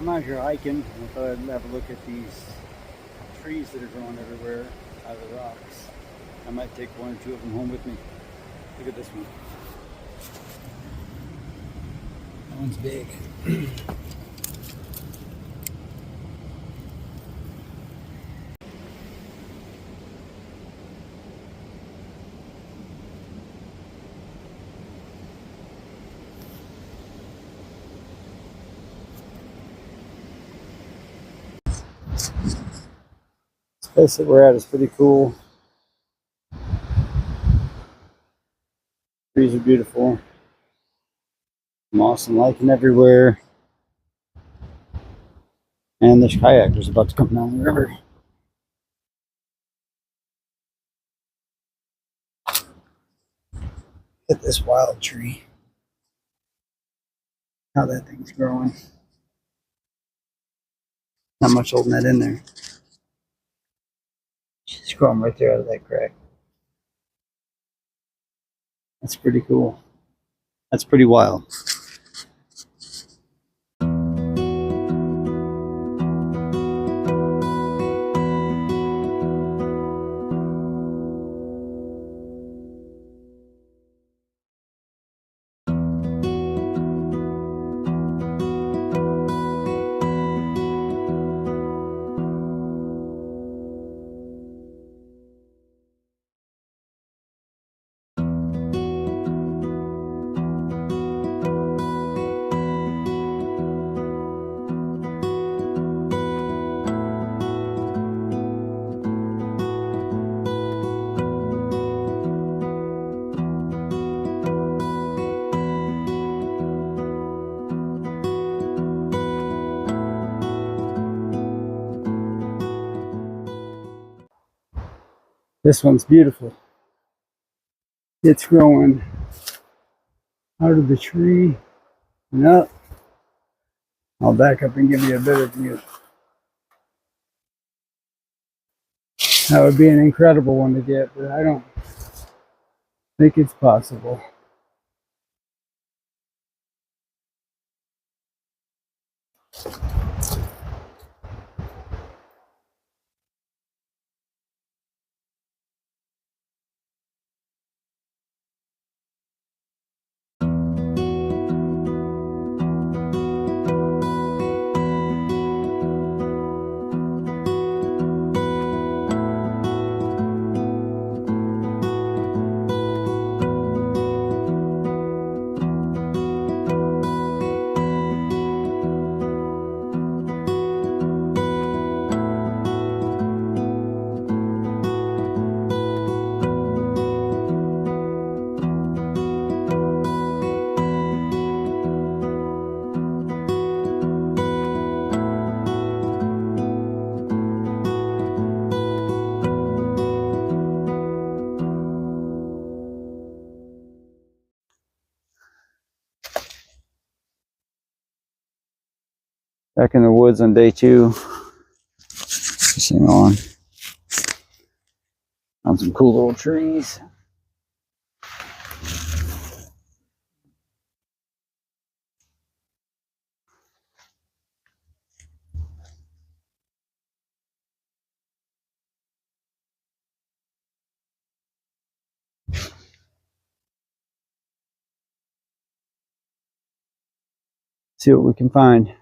I'm out here hiking. I thought I'd have a look at these trees that are growing everywhere out of the rocks. I might take one or two of them home with me. Look at this one. That one's big. This place that we're at is pretty cool. Trees are beautiful. Moss and lichen everywhere. And this kayakers about to come down the river. Look at this wild tree. How that thing's growing. Not much holding that in there. She's growing right there out of that crack. That's pretty cool. That's pretty wild. This one's beautiful. It's growing out of the tree and up. I'll back up and give you a better view. That would be an incredible one to get, but I don't think it's possible. Back in the woods on day 2. Fishing on some cool little trees. See what we can find.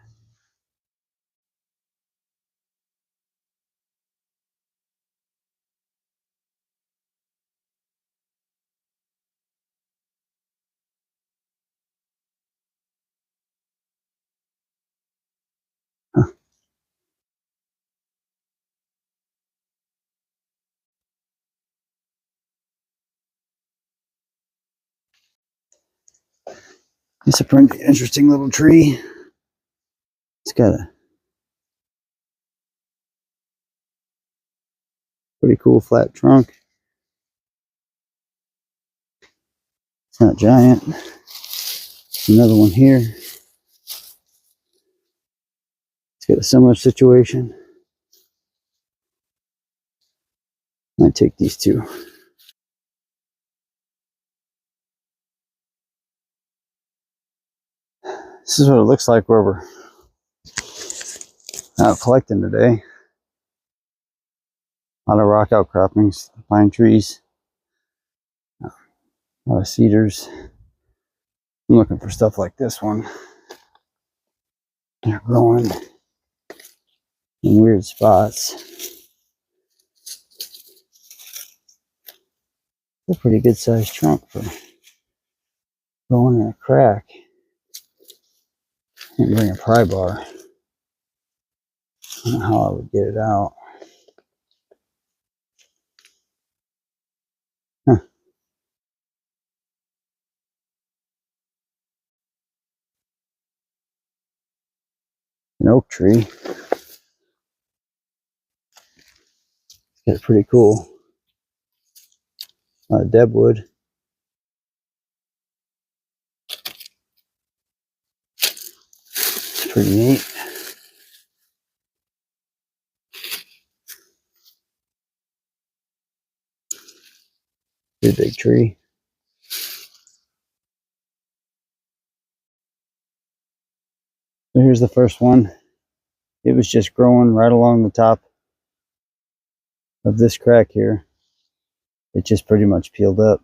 It's a pretty interesting little tree. It's got a pretty cool flat trunk. It's not giant. There's another one here. It's got a similar situation. Might take these two. This is what it looks like where we're Out collecting today. A lot of rock outcroppings, pine trees, a lot of cedars. I'm looking for stuff like this one. They're growing in weird spots. It's a pretty good sized trunk for going in a crack. And bring a pry bar. I don't know how I would get it out. Huh. An oak tree. It's pretty cool. Deadwood. It's pretty neat. Pretty big tree. So here's the first one. It was just growing right along the top of this crack here. It just pretty much peeled up.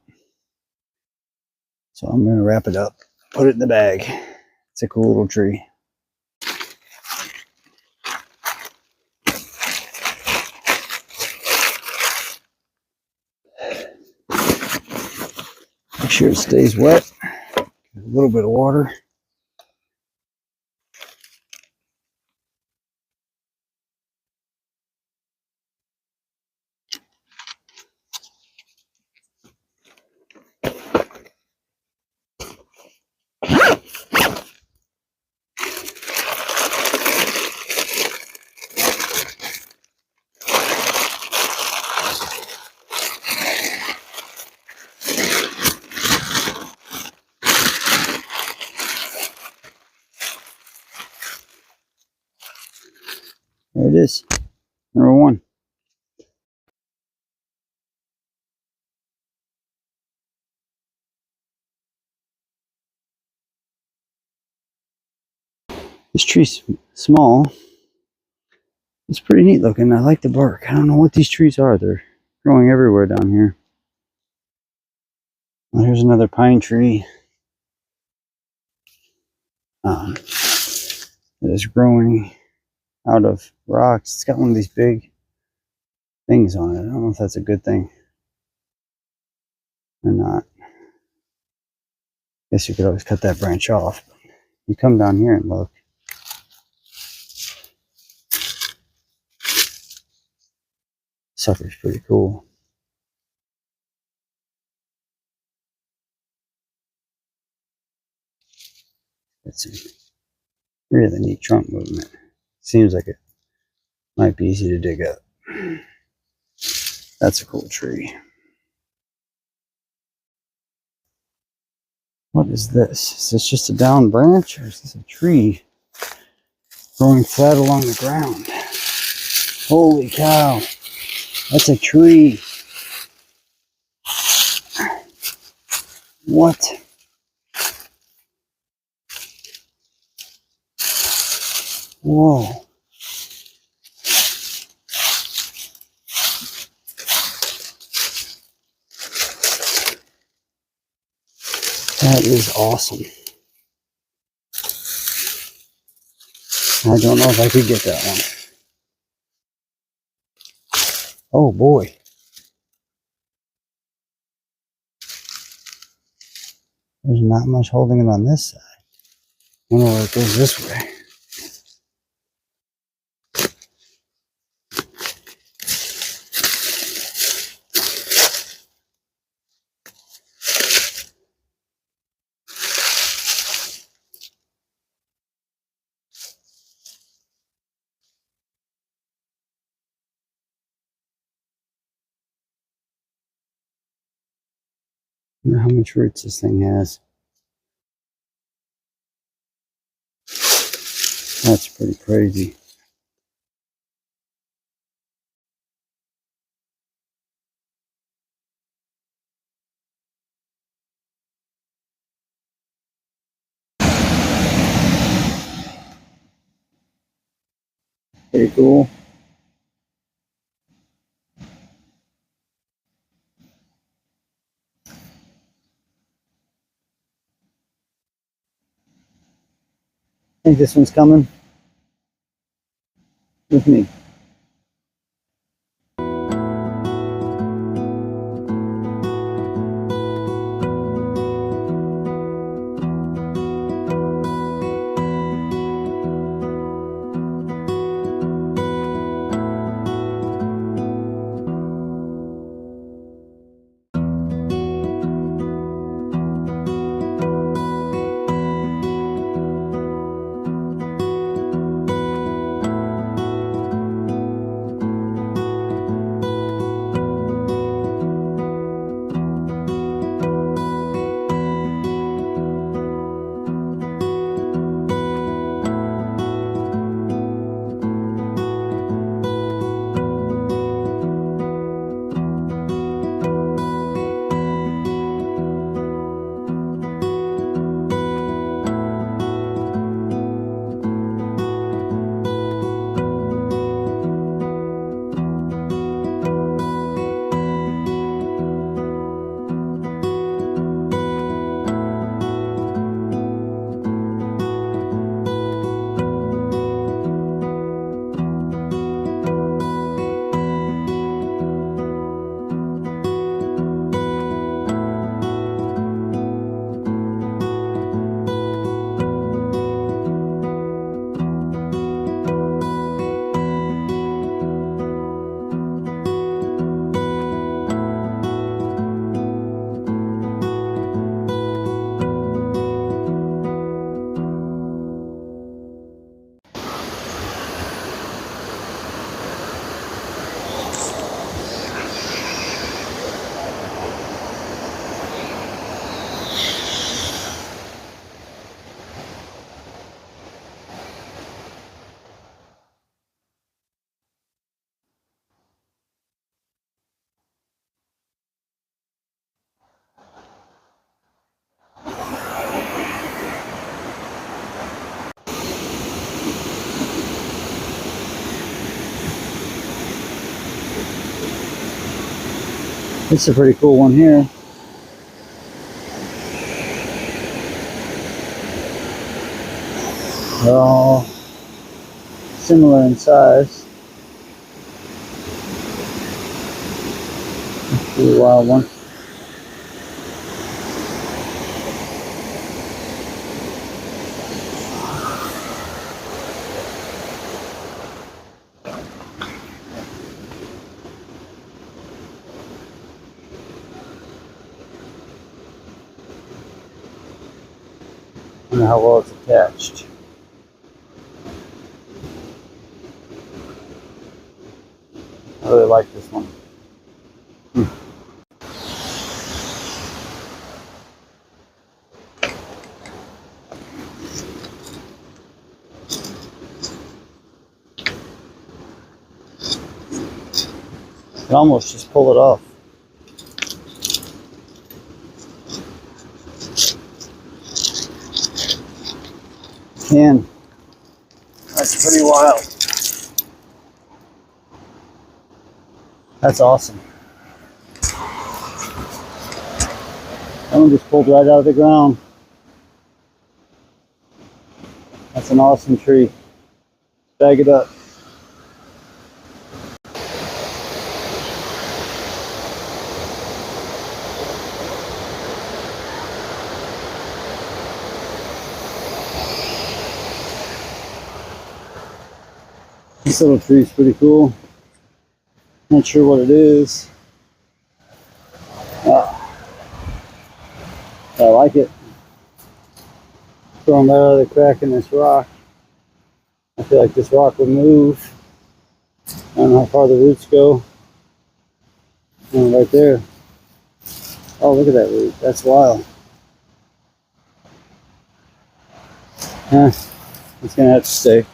So I'm going to wrap it up, put it in the bag. It's a cool little tree. Make sure it stays wet. A little bit of water. There it is. Number one. This tree's small. It's pretty neat looking. I like the bark. I don't know what these trees are. They're growing everywhere down here. Well, here's another pine tree. That is growing out of rocks. It's got one of these big things on it. I don't know if that's a good thing or not. Guess you could always cut that branch off. You come down here and look. Sucker's pretty cool. It's a really neat trunk movement. Seems like it might be easy to dig up. That's a cool tree. What is this? Is this just a down branch, or is this a tree growing flat along the ground? Holy cow! That's a tree. What? Whoa. That is awesome. I don't know if I could get that one. Oh boy. There's not much holding it on this side. I wonder where it goes this way. I wonder how much roots this thing has. That's pretty crazy. Pretty cool. I think this one's coming with me. This is a pretty cool one here. They're all similar in size. Pretty wild one. I don't know how well it's attached. I really like this one. You can almost just pull it off. Can. That's pretty wild. That's awesome. That one just pulled right out of the ground. That's an awesome tree. Bag it up. This little tree is pretty cool. Not sure what it is. I like it. Throwing that out of the crack in this rock. I feel like this rock would move. I don't know how far the roots go. Oh, right there. Oh, look at that root. That's wild. Huh. It's gonna have to stay.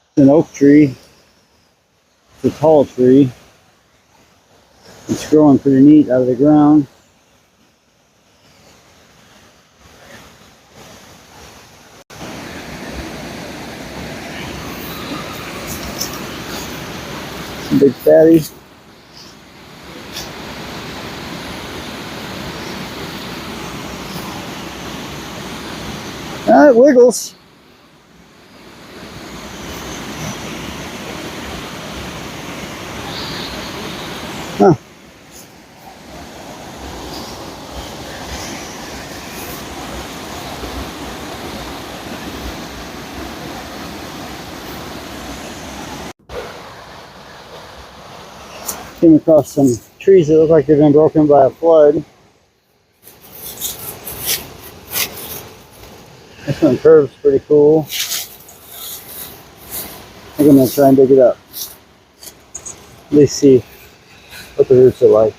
It's an oak tree. It's a tall tree. It's growing pretty neat out of the ground. Big fatty. It wiggles. Huh. Came across some trees that look like they've been broken by a flood. This one curves pretty cool. I think I'm gonna try and dig it up. At least see what the roots are like.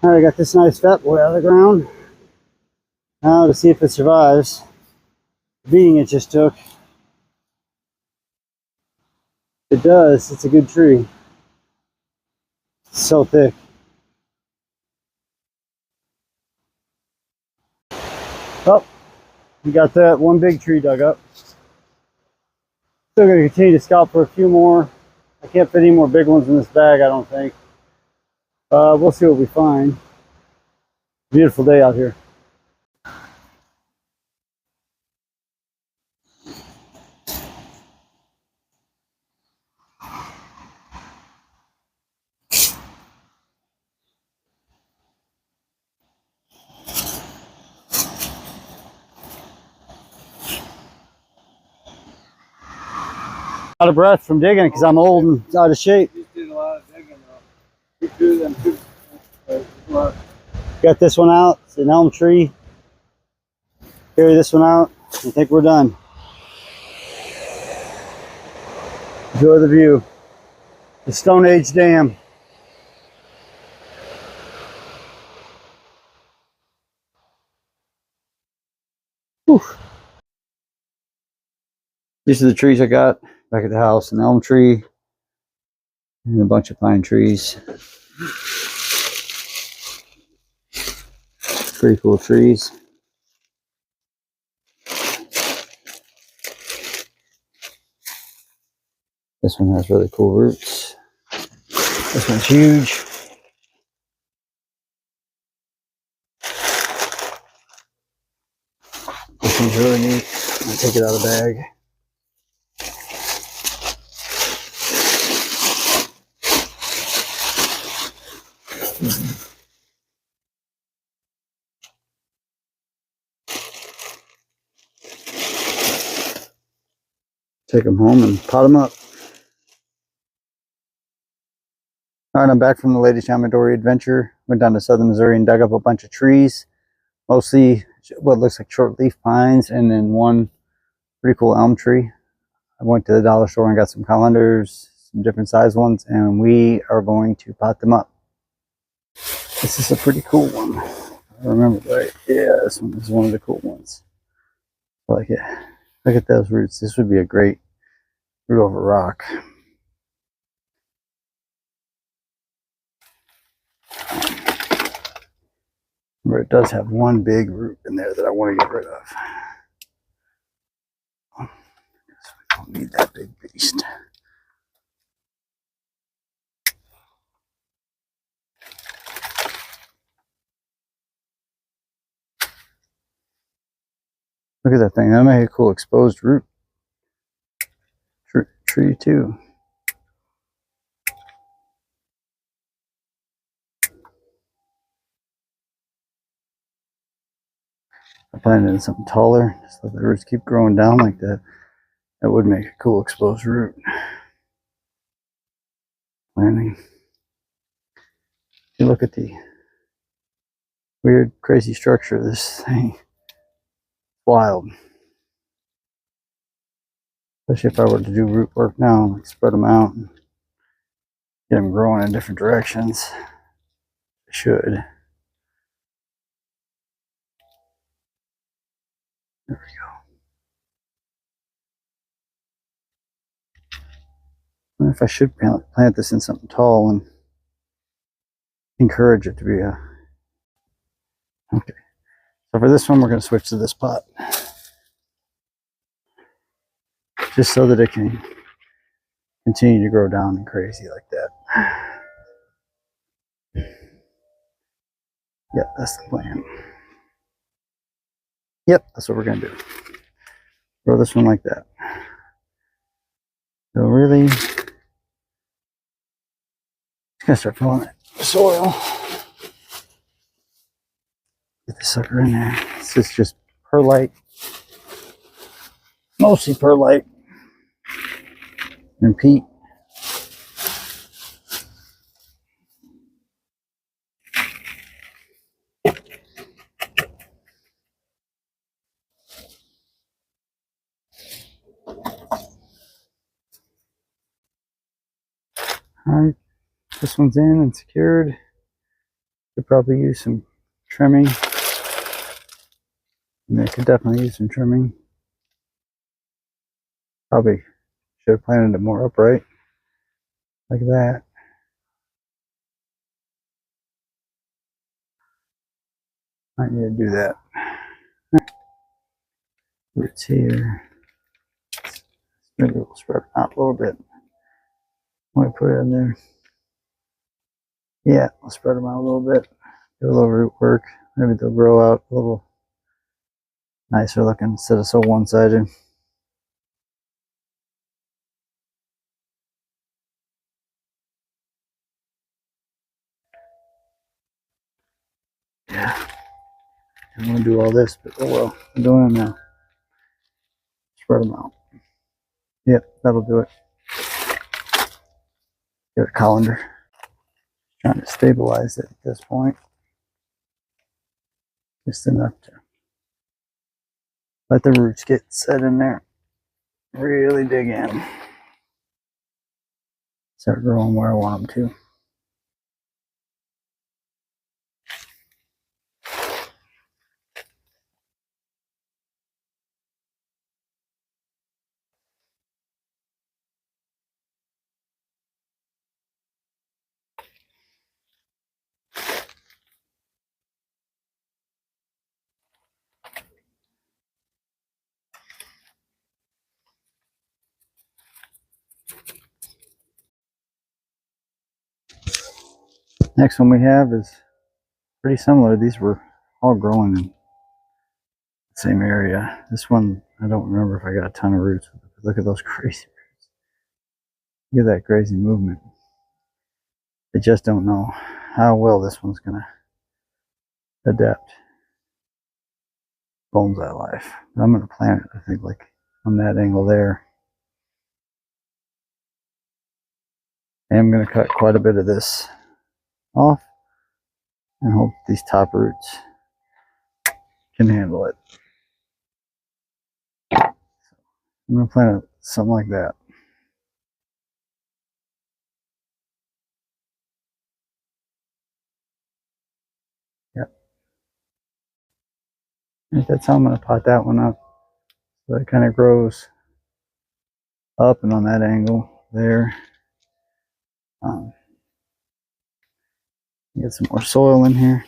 Alright, I got this nice fat boy out of the ground. Now to see if it survives the beating it just took. It does. It's a good tree. It's so thick. Oh, we got that one big tree dug up. Still going to continue to scout for a few more. I can't fit any more big ones in this bag, I don't think. We'll see what we find. Beautiful day out here. Out of breath from digging because I'm old and out of shape. You did a lot of digging though. You do them too. Got this one out. It's an elm tree. Carry this one out. I think we're done. Enjoy the view. The Stone Age Dam. Whew. These are the trees I got back at the house. An elm tree and a bunch of pine trees. Pretty cool trees. This one has really cool roots. This one's huge. This one's really neat. I'm gonna take it out of the bag. Take them home and pot them up. Alright, I'm back from the latest yamadori adventure. Went down to southern Missouri and dug up a bunch of trees. Mostly what looks like short leaf pines and then one pretty cool elm tree. I went to the dollar store and got some colanders, some different size ones, and we are going to pot them up. This is a pretty cool one. I remember right. Yeah, this one is one of the cool ones. I like it. Look at those roots. This would be a great root over rock. But it does have one big root in there that I want to get rid of. I don't need that big beast. Look at that thing. That might be a cool exposed root tree too. I planted in something taller, just let the roots keep growing down like that. That would make a cool exposed root. Planting. You look at the weird, crazy structure of this thing. Wild. Especially if I were to do root work now, like spread them out and get them growing in different directions. I should. There we go. I wonder if I should plant this in something tall and encourage it to be a... Okay. So for this one, we're going to switch to this pot. just so that it can continue to grow down and crazy like that. Yep, that's the plan. Yep, that's what we're gonna do. Grow this one like that. So really, just gonna start filling it with soil. Get this sucker in there. This is just perlite, mostly perlite and peat. Alright, this one's in and secured. Could probably use some trimming. And they could definitely use some trimming. Probably should have planted it more upright, like that. Might need to do that. Roots here. Maybe we'll spread it out a little bit. Might put it in there. Yeah, I'll spread them out a little bit. Do a little root work. Maybe they'll grow out a little nicer looking instead of so one-sided. Yeah. I'm going to do all this, but oh well. I'm doing it now. Spread them out. Yep, that'll do it. Get a colander. Trying to stabilize it at this point. Just enough to let the roots get set in there. Really dig in. Start growing where I want them to. Next one we have is pretty similar. These were all growing in the same area. This one, I don't remember if I got a ton of roots. Look at those crazy roots. Look at that crazy movement. I just don't know how well this one's going to adapt bonsai life. But I'm going to plant it, I think, like on that angle there. And I'm going to cut quite a bit of this off and hope these top roots can handle it. I'm going to plant it something like that. Yep. I think that's how I'm going to pot that one up. So it kind of grows up and on that angle there. Get some more soil in here.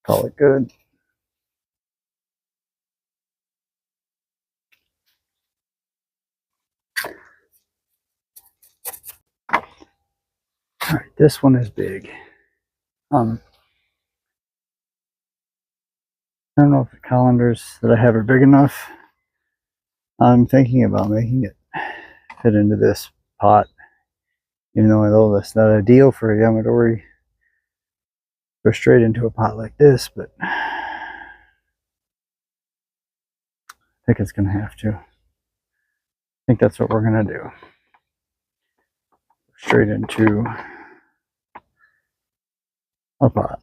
Call it good. All right, this one is big. I don't know if the colanders that I have are big enough. I'm thinking about making it fit into this pot, even though that's not ideal for a yamadori. Go straight into a pot like this, but I think it's gonna have to. I think that's what we're gonna do. Straight into a pot.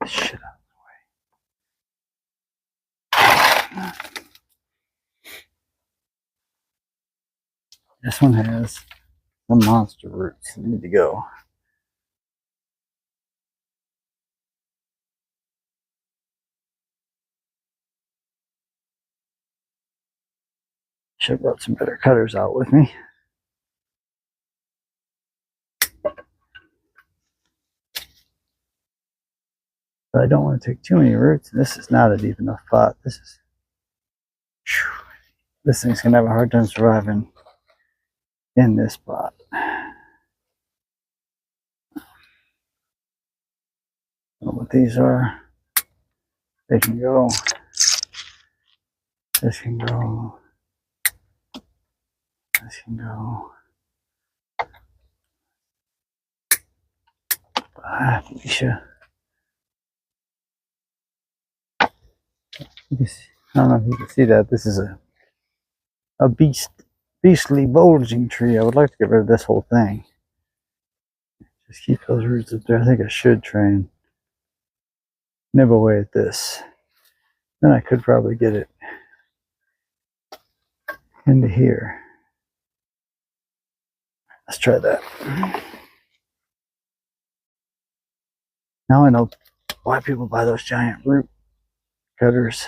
Shit out of the way. This one has some monster roots that need to go. Should have brought some better cutters out with me. But I don't want to take too many roots. This is not a deep enough pot. This thing's gonna have a hard time surviving in this pot. What these are, they can go. This can go. This can go. Felicia. I don't know if you can see that. This is a beastly bulging tree. I would like to get rid of this whole thing. Just keep those roots up there. I think I should try and nib away at this. Then I could probably get it into here. Let's try that. Now I know why people buy those giant root cutters.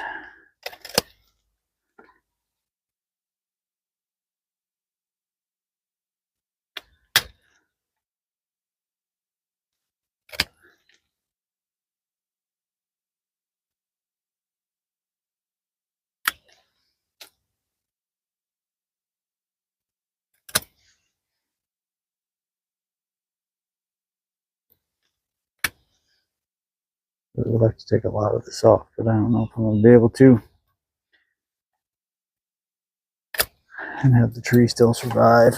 I would like to take a lot of this off, but I don't know if I'm going to be able to and have the tree still survive.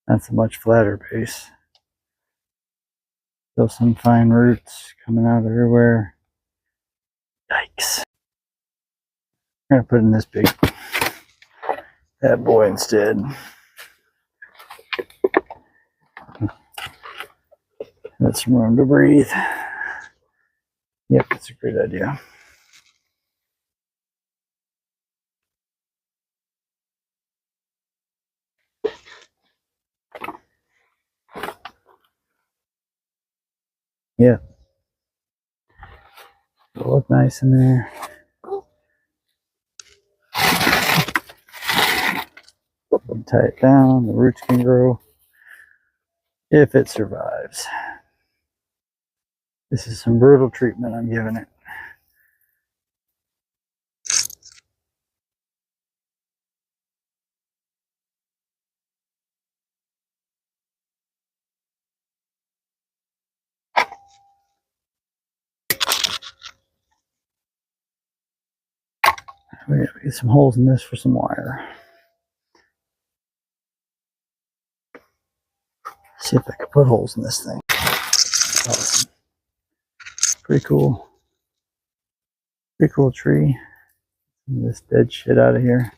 That's a much flatter base. Still some fine roots coming out everywhere. Yikes. I'm going to put in this big that boy instead. Got some room to breathe. Yep, that's a great idea. Yeah. It'll look nice in there. Tie it down. The roots can grow if it survives. This is some brutal treatment I'm giving it. We gotta get some holes in this for some wire. See if I can put holes in this thing. Awesome. Pretty cool. Pretty cool tree. This dead shit out of here.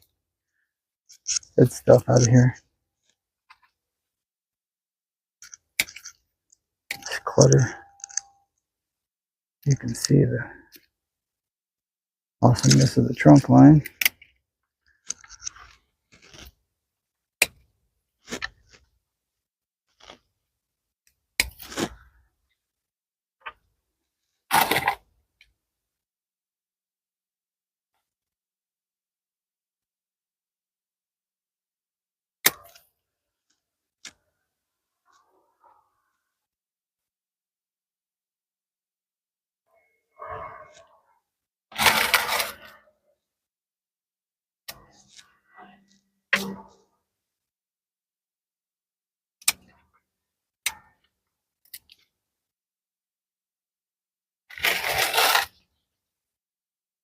Dead stuff out of here. This clutter. You can see the awesomeness of the trunk line.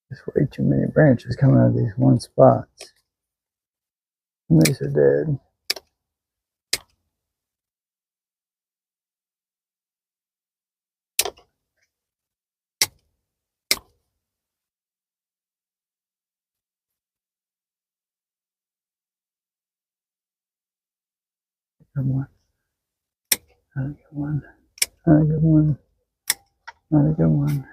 There's way too many branches coming out of these one spots. And these are dead. Good one. Not a good one. Not a good one. Not a good one.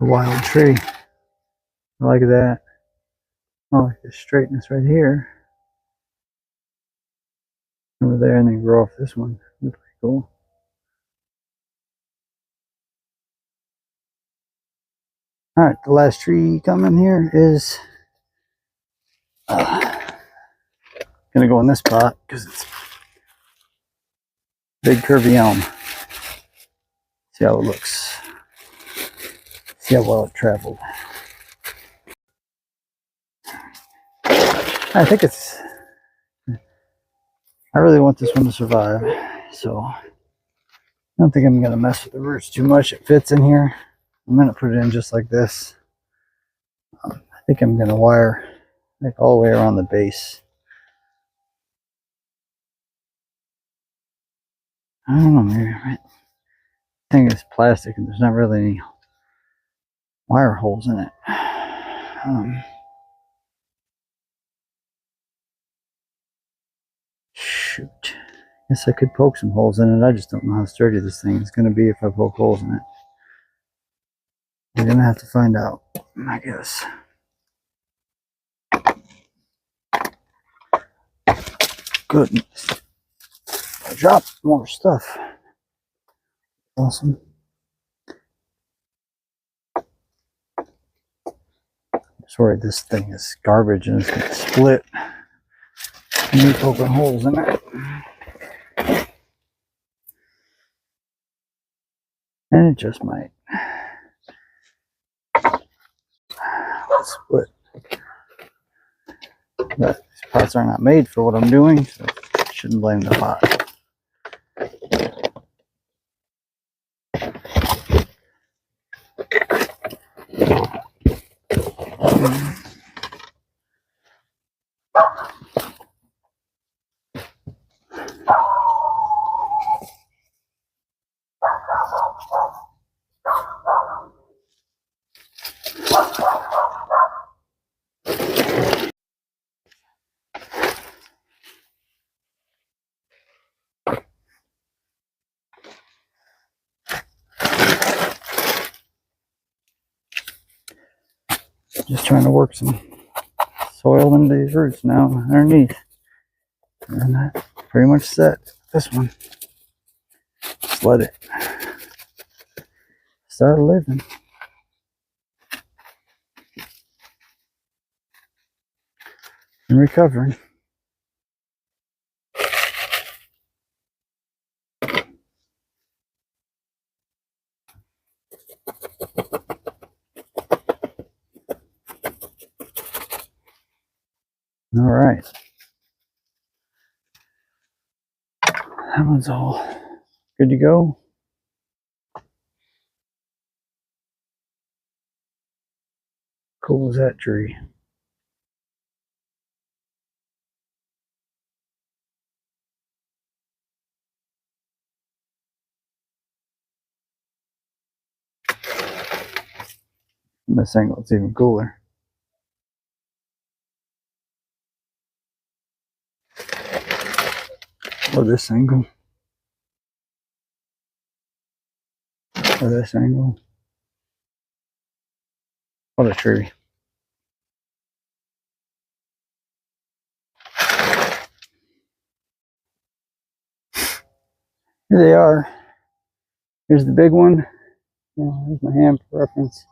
A wild tree. I like that. I like the straightness right here. Over there, and then grow off this one. That's pretty cool. Alright, the last tree coming here is gonna go in this spot because it's big curvy elm. See how it looks. See how well it traveled. I think it's. I really want this one to survive, so I don't think I'm gonna mess with the roots too much. It fits in here. I'm gonna put it in just like this. I think I'm gonna wire like all the way around the base. I don't know, maybe I think it's plastic and there's not really any wire holes in it. Shoot. Guess I could poke some holes in it. I just don't know how sturdy this thing is going to be if I poke holes in it. We're going to have to find out, I guess. Goodness. I dropped more stuff. Awesome. Sorry, this thing is garbage and it's going to split. I need poking holes in it. And it just might. Split. But these pots are not made for what I'm doing, so I shouldn't blame the pot. Just trying to work some soil into these roots now underneath. And that pretty much set this one. Just let it start living. And recovering. All right. That one's all good to go. Cool as that tree. From this angle, it's even cooler. Or this angle. Or this angle. What a tree. Here they are. Here's the big one. Here's my hand for reference.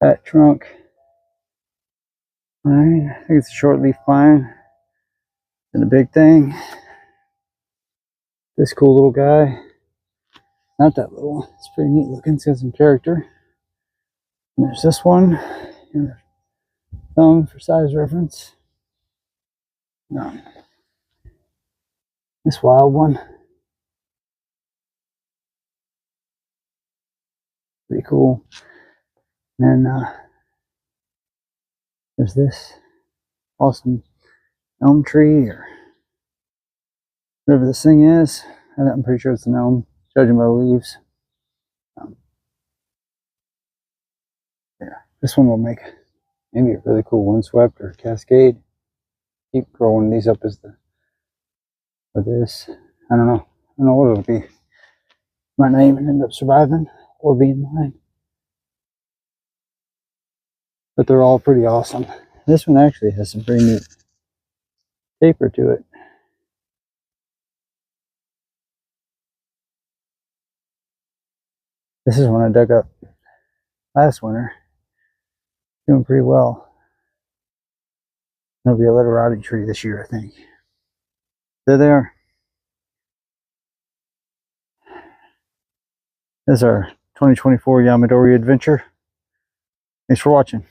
That trunk. Alright, I think it's a short leaf pine. And the big thing. This cool little guy. Not that little. It's pretty neat looking. It's got some character. And there's this one. Thumb for size reference. This wild one. Pretty cool. And there's this awesome elm tree, or whatever this thing is. I'm pretty sure it's an elm, judging by the leaves. Yeah, this one will make maybe a really cool windswept or cascade. Keep growing these up as the for this. I don't know. I don't know what it'll be. Might not even end up surviving or being mine. But they're all pretty awesome. This one actually has some pretty neat taper to it. This is one I dug up last winter. Doing pretty well. There'll be a literati tree this year, I think. There they are. This is our 2024 Yamadori adventure. Thanks for watching.